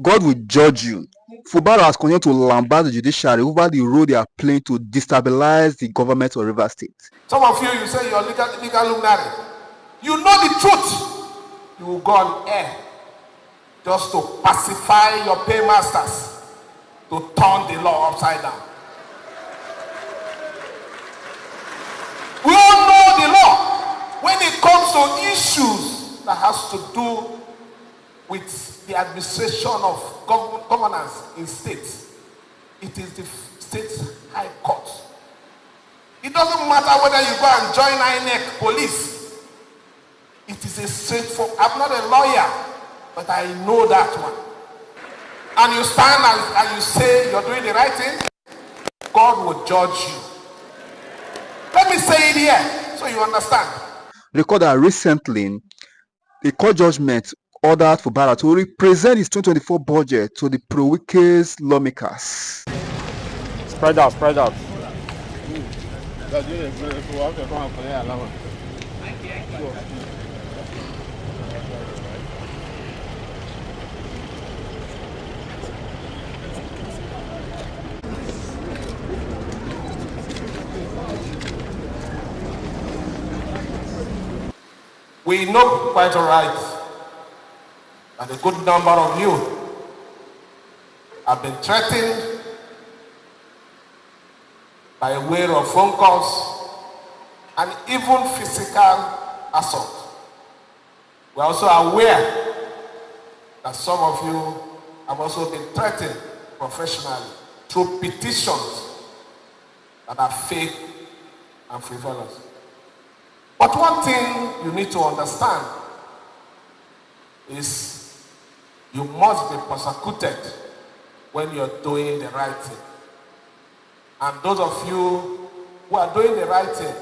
God will judge you. Fubara has continued to lambast the judiciary over the role they are playing to destabilize the government of Rivers State. Some of you say you're legal luminary. You know the truth. You will go on air just to pacify your paymasters, to turn the law upside down. We all know the law. When it comes to issues that has to do with the administration of governance in states, it is the state high court. It doesn't matter whether you go and join INEC police. It is a straightforward. I'm not a lawyer, but I know that one. And you stand and you say you're doing the right thing, God will judge you. Let me say it here so you understand. Recall that recently, a court judgment ordered Fubara to represent his 2024 budget to the pro-Wike's lawmakers. Spread out, spread out. We know quite all right that a good number of you have been threatened by way of phone calls and even physical assault. We are also aware that some of you have also been threatened professionally through petitions that are fake and frivolous. But one thing you need to understand is you must be persecuted when you're doing the right thing. And those of you who are doing the right thing,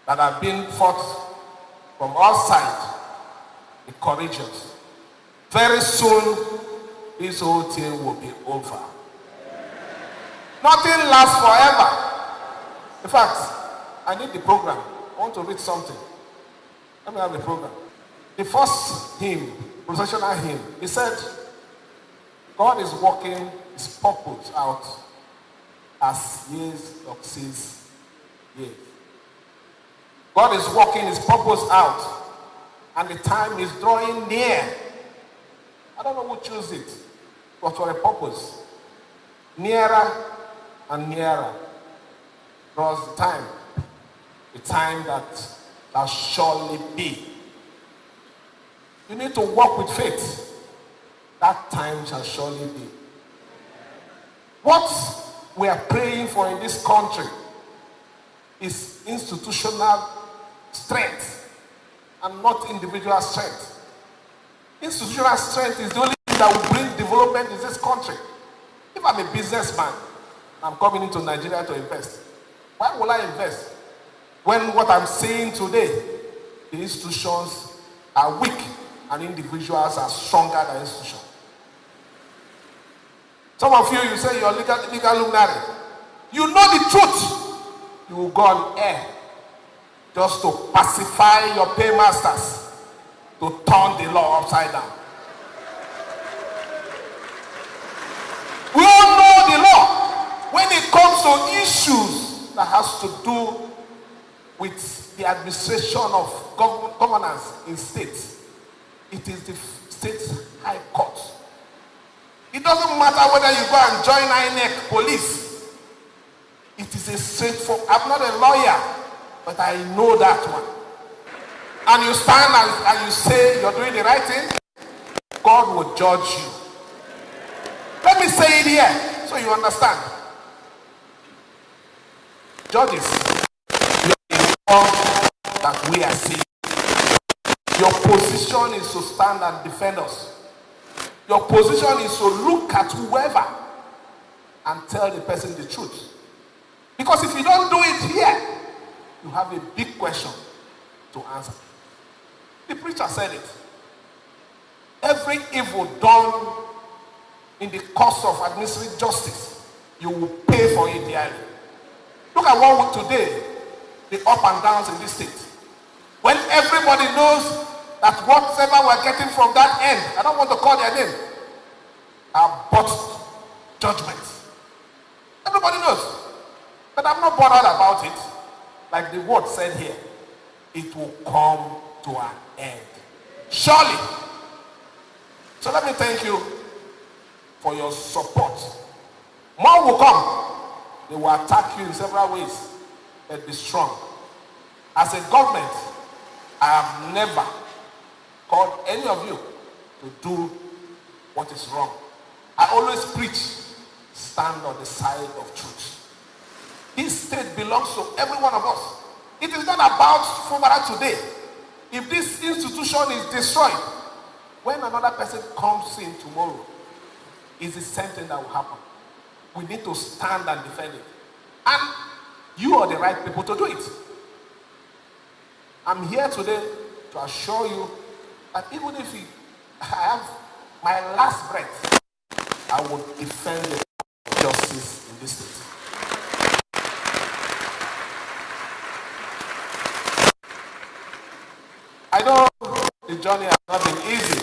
that have been fought from all sides, be courageous. Very soon, this whole thing will be over. Nothing lasts forever. In fact, I need the program. I want to read something. Let me have the program. The first hymn, processional hymn, he said, God is working his purpose out as years succeeds years. God is working his purpose out, and the time is drawing near. I don't know who chose it, but for a purpose. Nearer and nearer draws the time that shall surely be. You need to walk with faith. That time shall surely be. What we are praying for in this country is institutional strength and not individual strength. Institutional strength is the only thing that will bring development in this country. If I'm a businessman, I'm coming into Nigeria to invest. Why will I invest when what I'm saying today, the institutions are weak and individuals are stronger than institutions? Some of you, you say you're legal luminary. You know the truth. You will go on air just to pacify your paymasters, to turn the law upside down. We all know the law. When it comes to issues that has to do with the administration of governance in states, it is the state high court. It doesn't matter whether you go and join INEC police. It is a straightforward. I'm not a lawyer, but I know that one. And you stand and you say you're doing the right thing, God will judge you. Let me say it here so you understand. Judges, you are the that we are seeing. Your position is to stand and defend us. Your position is to look at whoever and tell the person the truth. Because if you don't do it here, you have a big question to answer. The preacher said it. Every evil done in the course of administrative justice, you will pay for it dearly. Look at what today, the up and downs in this state. When everybody knows that whatever we're getting from that end, I don't want to call their name, are but judgment. Everybody knows. But I'm not bothered about it. Like the word said here, it will come to an end. Surely. So let me thank you for your support. More will come. They will attack you in several ways. But be strong. As a government, I have never called any of you to do what is wrong. I always preach, stand on the side of truth. This state belongs to every one of us. It is not about Fubara today. If this institution is destroyed, when another person comes in tomorrow, it's the same thing that will happen. We need to stand and defend it. And you are the right people to do it. I'm here today to assure you that even if I have my last breath, I will defend the justice in this state. I know the journey has not been easy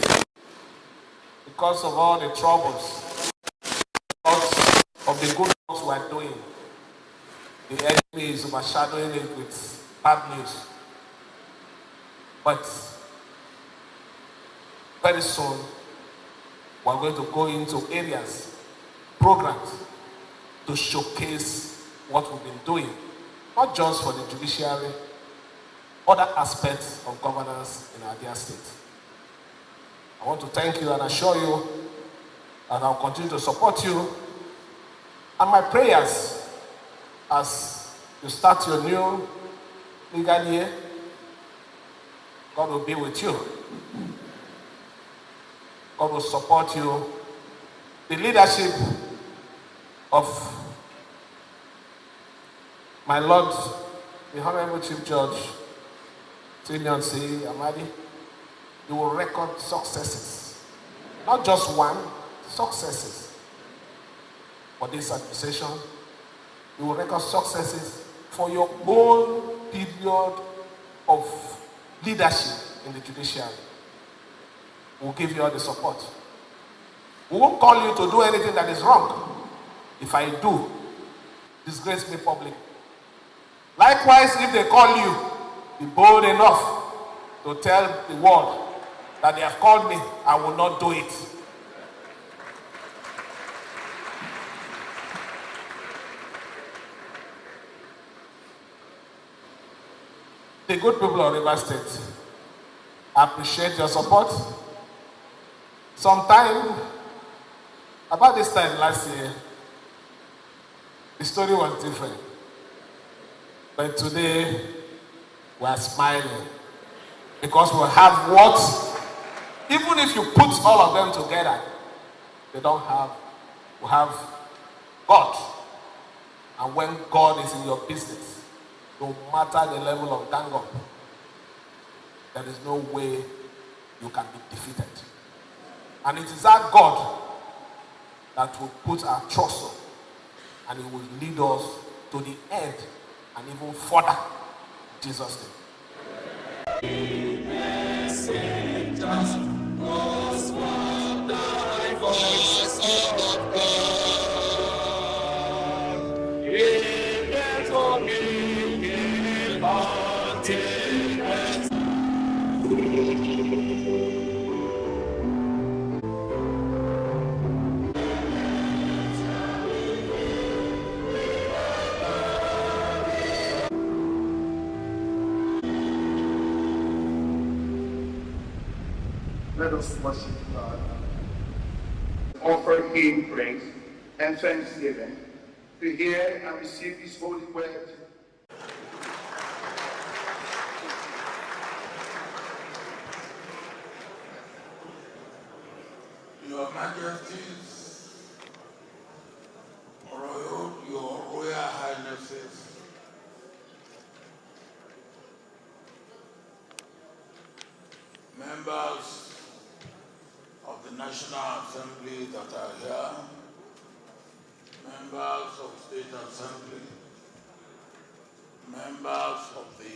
because of all the troubles, because of the good works we are doing. The enemy is overshadowing it with bad news. But very soon, we're going to go into areas, programs, to showcase what we've been doing, not just for the judiciary, other aspects of governance in our dear state. I want to thank you and assure you that I'll continue to support you. And my prayers as you start your new legal year, God will be with you. God will support you. The leadership of my Lord, the Honorable Chief Judge, Timothy Amadi, you will record successes. Not just one, successes. For this administration, you will record successes for your own period of leadership in the judiciary. We'll give you all the support. We won't call you to do anything that is wrong. If I do, disgrace me publicly. Likewise, if they call you, be bold enough to tell the world that they have called me, I will not do it. The good people of River State, I appreciate your support. Sometime, about this time last year, the story was different. But today, we are smiling because we have what, even if you put all of them together, they don't have. We have God. And when God is in your business, no matter the level of gang up, there is no way you can be defeated. And it is that God that will put our trust on, and He will lead us to the end and even further. In Jesus' name. Let us worship God. Offer Him praise and thanksgiving to hear and receive His holy word. Your Majesties, your Royal Highnesses, members of the National Assembly that are here, members of State Assembly, members of the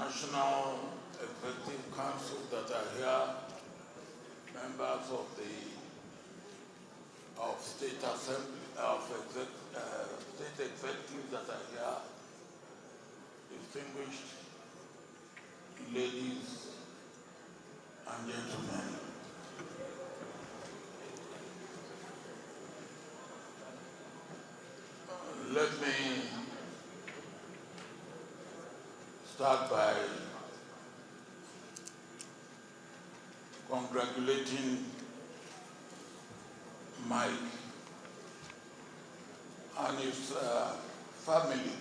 National Executive Council that are here, members of State Assembly, State Executives that are here, distinguished ladies and gentlemen. Let me start by congratulating Mike and his family,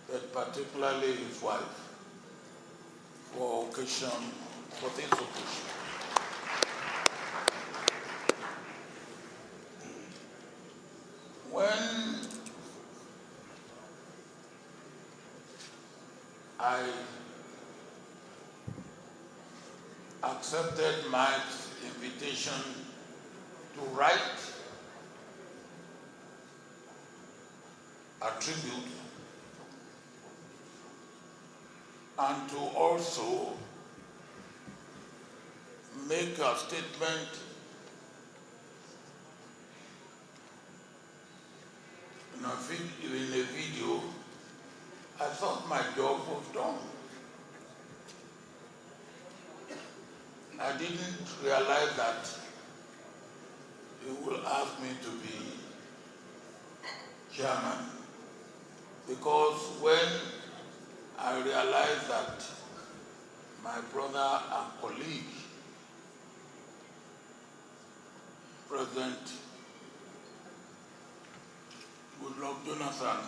but particularly his wife, for this occasion. When I accepted Mike's invitation to write a tribute and to also make a statement in a video, I thought my job was done. I didn't realize that he will ask me to be chairman, because when I realized that my brother and colleague, President Goodluck Jonathan,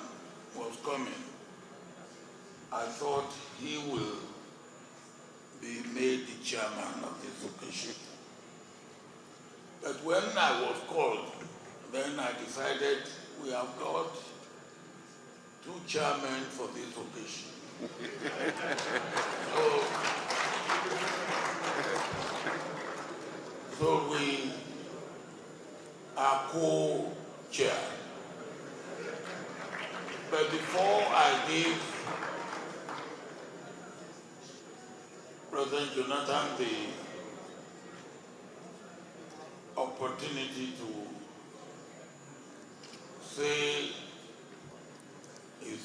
was coming, I thought he will be made the chairman of this occasion. But when I was called, then I decided we have got two chairmen for this occasion. So we are co-chair. But before I give President Jonathan the opportunity to say his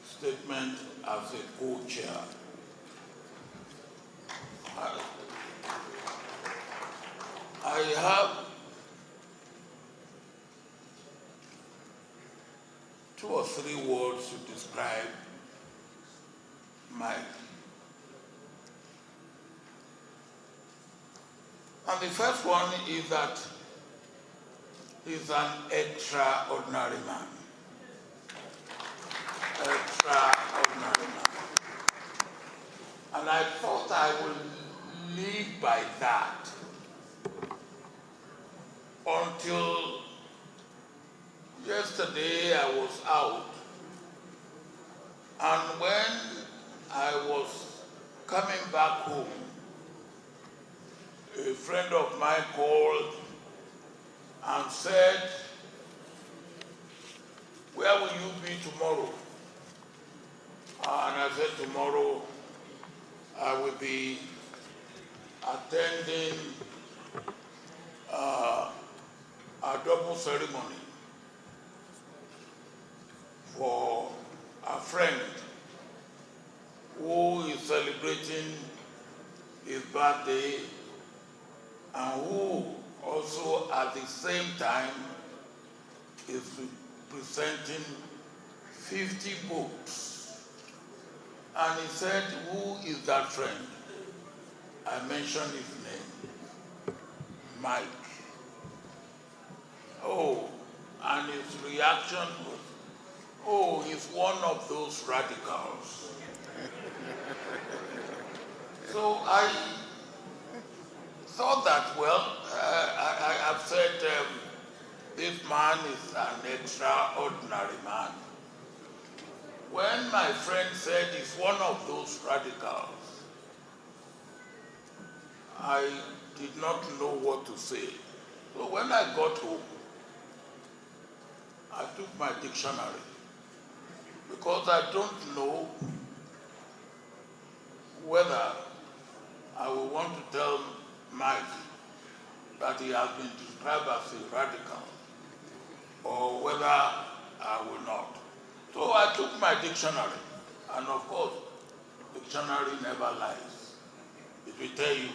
statement as a co-chair, I have 2 or 3 words to describe Mike. And the first one is that he's an extraordinary man. Extraordinary man. And I thought I would live by that until yesterday I was out. And when I was coming back home, a friend of mine called and said, "Where will you be tomorrow?" And I said, "Tomorrow I will be attending a double ceremony for a friend who is celebrating his birthday and who also at the same time is presenting 50 books." And he said, "Who is that friend?" I mentioned his name, Mike. Oh, and his reaction was, "Oh, he's one of those radicals." So I thought that, well, I've said this man is an extraordinary man. When my friend said he's one of those radicals, I did not know what to say. So when I got home, I took my dictionary because I don't know whether I will want to tell Mike that he has been described as a radical, or whether I will not. So I took my dictionary, and of course, dictionary never lies. It will tell you.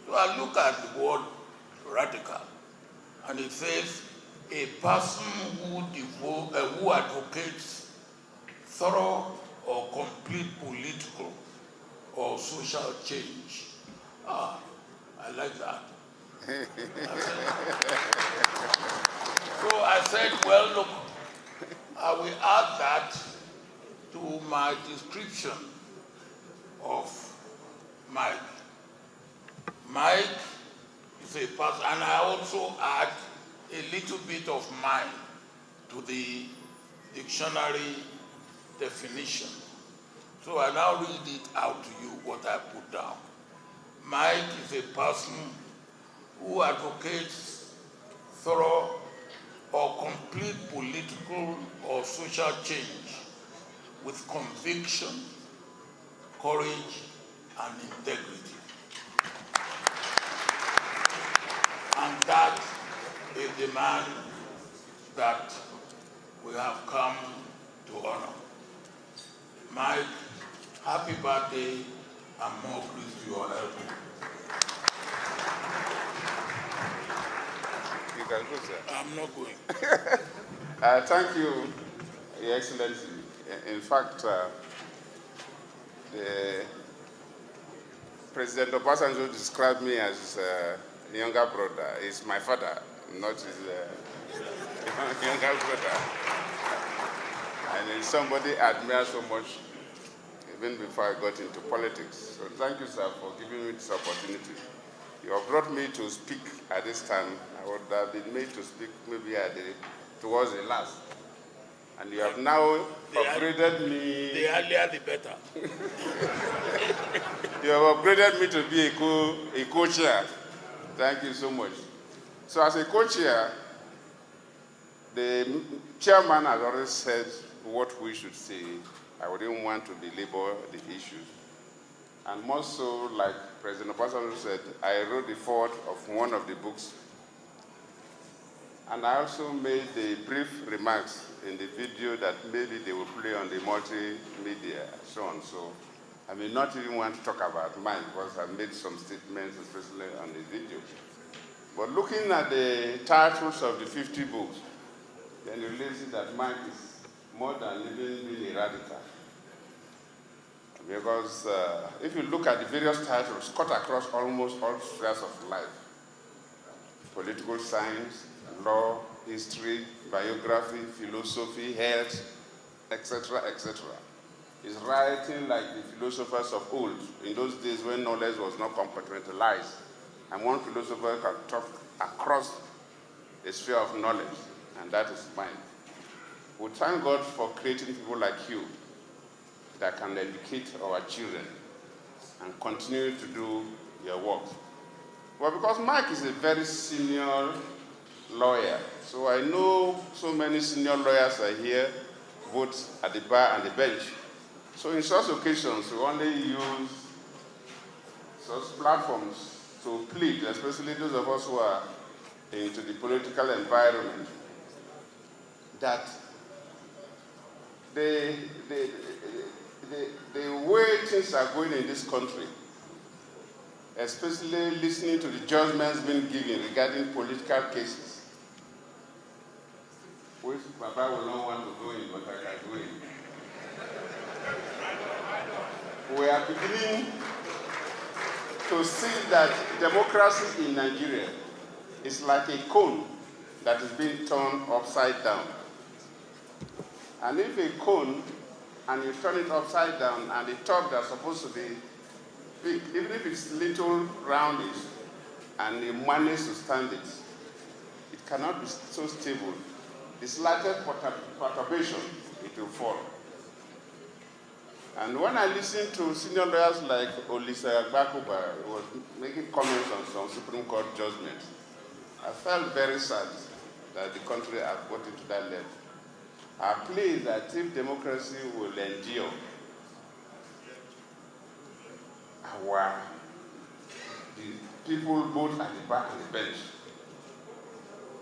So I look at the word radical, and it says a person who advocates thorough or complete political or social change. Ah, I like that. So I said, well, look, I will add that to my description of Mike. Mike is a person, and I also add a little bit of mine to the dictionary definition. So I now read it out to you, what I put down. Mike is a person who advocates thorough or complete political or social change with conviction, courage, and integrity. And that is the man that we have come to honor. Mike, happy birthday and more grace to your elbow. You can go, sir. I'm not going. Thank you, Your Excellency. In fact, President Obasanjo described me as a younger brother. He's my father, not his younger brother. And he's somebody I admire so much, even before I got into politics. So thank you, sir, for giving me this opportunity. You have brought me to speak at this time. I would have been made to speak maybe towards the last. And you have now upgraded me. The earlier the better. You have upgraded me to be a co-chair. Thank you so much. So as a co-chair, the chairman has already said what we should say. I wouldn't want to belabor the issues. And more so, like President Obasanjo said, I wrote the foreword of one of the books. And I also made the brief remarks in the video that maybe they will play on the multimedia, so on. So I may not even want to talk about mine because I made some statements, especially on the video. But looking at the titles of the 50 books, then you realize that mine is more than even being a radical. Because if you look at the various titles, cut across almost all spheres of life, political science, law, history, biography, philosophy, health, etc., etc. Is writing like the philosophers of old, in those days when knowledge was not compartmentalized. And one philosopher can talk across a sphere of knowledge, and that is mine. We thank God for creating people like you that can educate our children and continue to do your work. Well, because Mike is a very senior lawyer, so I know so many senior lawyers are here, both at the bar and the bench. So in such occasions, we only use such platforms to plead, especially those of us who are into the political environment, that the way things are going in this country, especially listening to the judgments being given regarding political cases, which Papa will not want to go in, but I can go in. We are beginning to see that democracy in Nigeria is like a cone that is being turned upside down. And if a cone, and you turn it upside down, and the top that's supposed to be big, even if it's little roundish, and you manage to stand it, it cannot be so stable. The slightest perturbation, it will fall. And when I listen to senior lawyers like Olisa Agbakuba, who was making comments on some Supreme Court judgments, I felt very sad that the country had got into that level. Our plea is that if democracy will endure, the people both at the back and the bench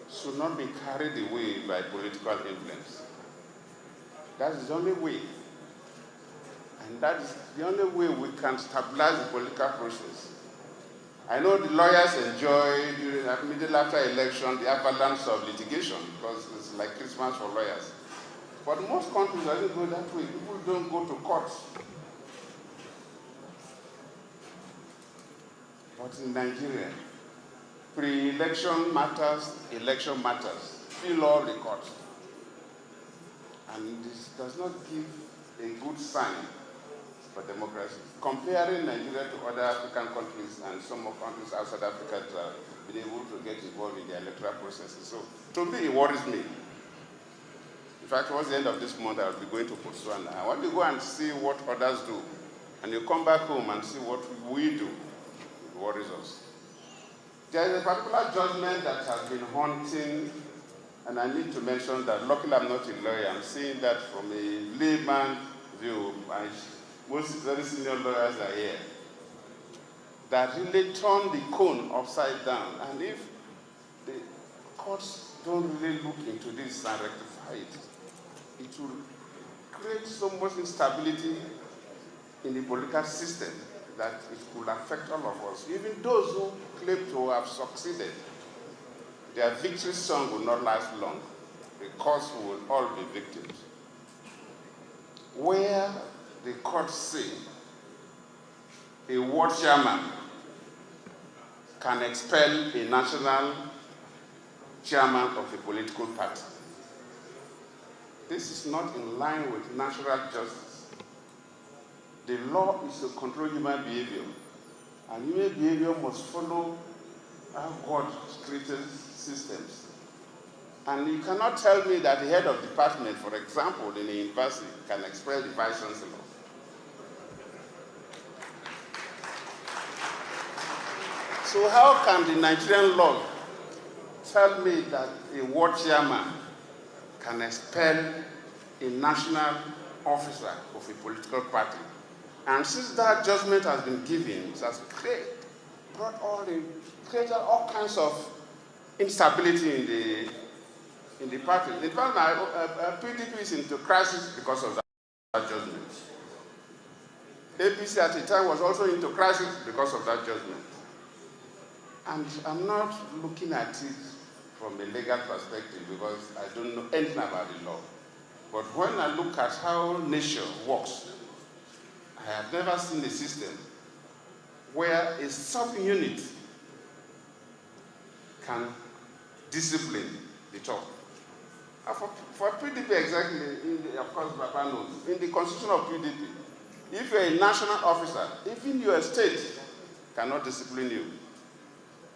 should not be carried away by political influence. That is the only way. And that is the only way we can stabilize the political process. I know the lawyers enjoy, during immediately after election, the avalanche of litigation, because it's like Christmas for lawyers. But most countries don't go that way. People don't go to court. But in Nigeria, pre-election matters, election matters. Fill all the courts. And this does not give a good sign for democracy. Comparing Nigeria to other African countries and some of countries outside Africa that have been able to get involved in the electoral processes. So, to me, it worries me. In fact, towards the end of this month, I'll be going to Botswana. I want to go and see what others do. And you come back home and see what we do. It worries us. There is a particular judgment that has been haunting, and I need to mention that, luckily I'm not a lawyer, I'm saying that from a layman view, most very senior lawyers are here, that really turn the cone upside down. And if the courts don't really look into this and rectify it, it will create so much instability in the political system that it could affect all of us. Even those who claim to have succeeded, their victory song will not last long because we will all be victims. Where the courts say a ward chairman can expel a national chairman of a political party, this is not in line with natural justice. The law is to control human behavior, and human behavior must follow our God created systems. And you cannot tell me that the head of department, for example, in a university, can expel the vice chancellor. So how can the Nigerian law tell me that a ward chairman can expel a national officer of a political party? And since that judgment has been given, it has created all kinds of instability in the party. In fact, PDP is into crisis because of that judgment. APC at the time was also into crisis because of that judgment. And I'm not looking at it from a legal perspective because I don't know anything about the law. But when I look at how nature works, I have never seen a system where a subunit can discipline the top. For PDP exactly, of course, Papa knows, in the constitution of PDP, if you're a national officer, even your state cannot discipline you.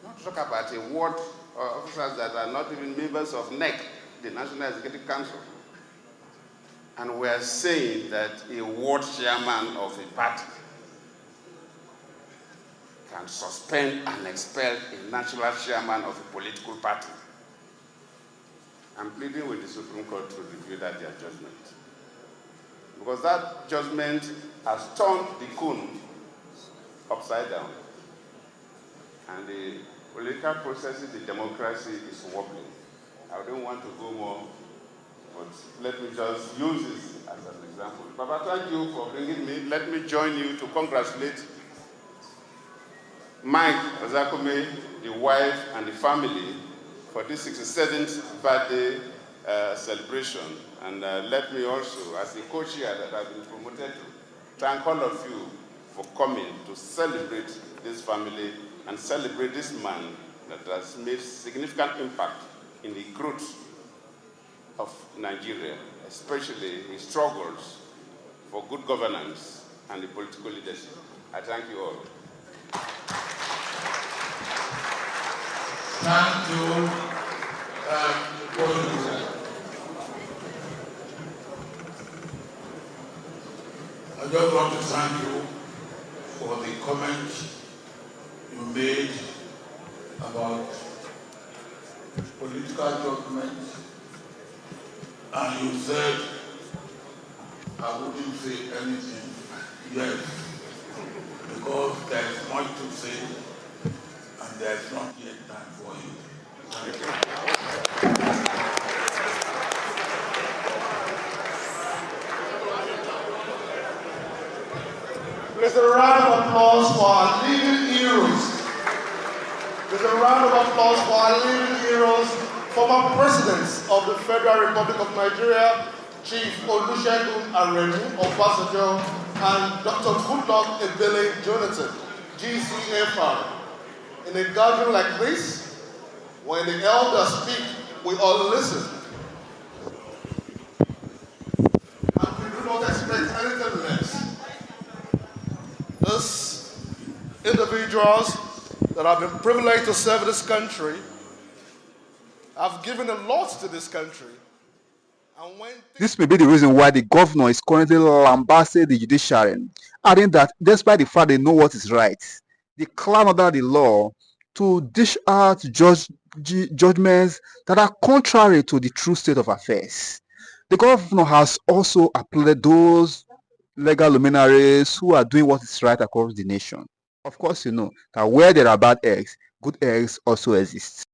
Not to talk about a ward officers that are not even members of NEC, the National Executive Council. And we are saying that a ward chairman of a party can suspend and expel a national chairman of a political party. I'm pleading with the Supreme Court to review that their judgment. Because that judgment has turned the cone upside down. And the political process, the democracy is wobbling. I don't want to go more, but let me just use this as an example. Papa, thank you for bringing me. Let me join you to congratulate Mike Ozakome, the wife, and the family for this 67th birthday celebration. And let me also, as the co-chair that I've been promoted to, thank all of you for coming to celebrate this family and celebrate this man that has made significant impact in the growth of Nigeria, especially his struggles for good governance and the political leadership. I thank you all. Thank you. I just want to thank you for the comment you made about political judgment And you said I wouldn't say anything. Yes, because there's much to say and there's not yet time for it. Thank you. Please a round of applause for our living heroes. Please a round of applause for our living heroes, former presidents of the Federal Republic of Nigeria, Chief Olusegun Aremu Obasanjo and Dr. Goodluck Ebele Jonathan, GCFR. In a gathering like this, when the elders speak, we all listen. And we do not expect anything less. These individuals that have been privileged to serve this country have given a lot to this country. And when This may be the reason why the governor is currently lambasting the judiciary, adding that despite the fact they know what is right, they climb under the law to dish out judgments that are contrary to the true state of affairs. The governor has also applauded those legal luminaries who are doing what is right across the nation. Of course, you know that where there are bad eggs, good eggs also exist.